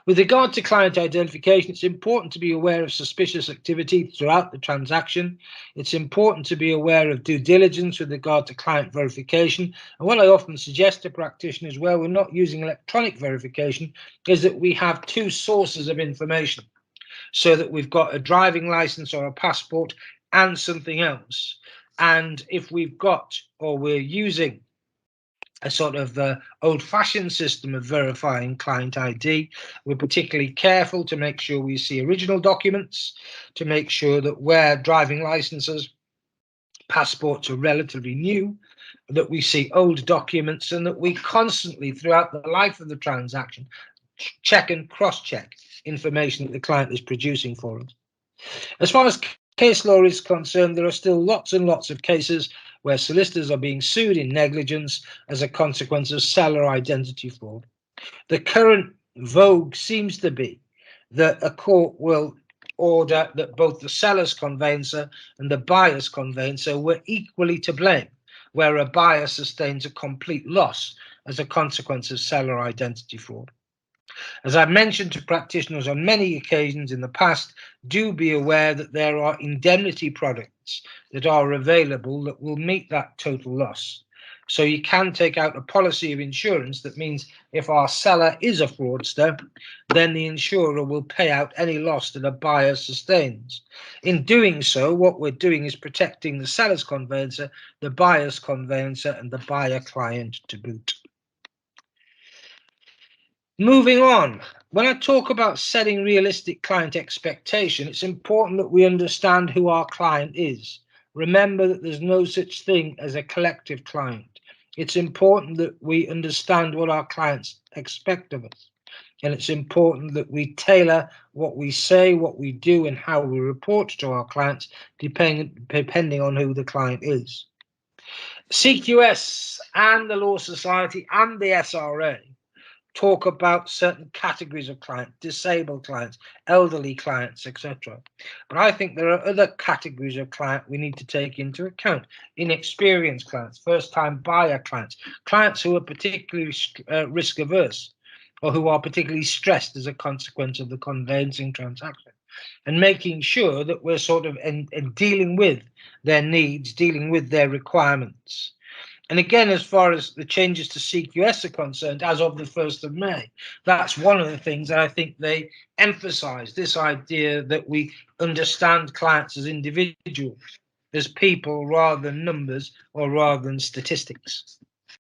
With regard to client identification, it's important to be aware of suspicious activity throughout the transaction. It's important to be aware of due diligence with regard to client verification. And what I often suggest to practitioners where we're not using electronic verification is that we have two sources of information, so that we've got a driving license or a passport and something else. And if we've got, or we're using, a sort of old-fashioned system of verifying client ID, we're particularly careful to make sure we see original documents, to make sure that where driving licenses, passports are relatively new, that we see old documents, and that we constantly, throughout the life of the transaction, check and cross-check information that the client is producing for us. As far as case law is concerned, there are still lots and lots of cases where solicitors are being sued in negligence as a consequence of seller identity fraud. The current vogue seems to be that a court will order that both the seller's conveyancer and the buyer's conveyancer were equally to blame, where a buyer sustains a complete loss as a consequence of seller identity fraud. As I've mentioned to practitioners on many occasions in the past, do be aware that there are indemnity products that are available that will meet that total loss. So you can take out a policy of insurance that means if our seller is a fraudster, then the insurer will pay out any loss that a buyer sustains. In doing so, what we're doing is protecting the seller's conveyancer, the buyer's conveyancer, and the buyer client to boot. Moving on, when I talk about setting realistic client expectation, it's important that we understand who our client is. Remember that there's no such thing as a collective client. It's important that we understand what our clients expect of us. And it's important that we tailor what we say, what we do, and how we report to our clients, depending on who the client is. CQS and the Law Society and the SRA talk about certain categories of clients, disabled clients, elderly clients, etc. But I think there are other categories of client we need to take into account. Inexperienced clients, first-time buyer clients, clients who are particularly risk averse or who are particularly stressed as a consequence of the conveyancing transaction, and making sure that we're sort of in dealing with their needs, dealing with their requirements. And again, as far as the changes to CQS are concerned, as of the 1st of May, that's one of the things that I think they emphasize, this idea that we understand clients as individuals, as people rather than numbers or rather than statistics.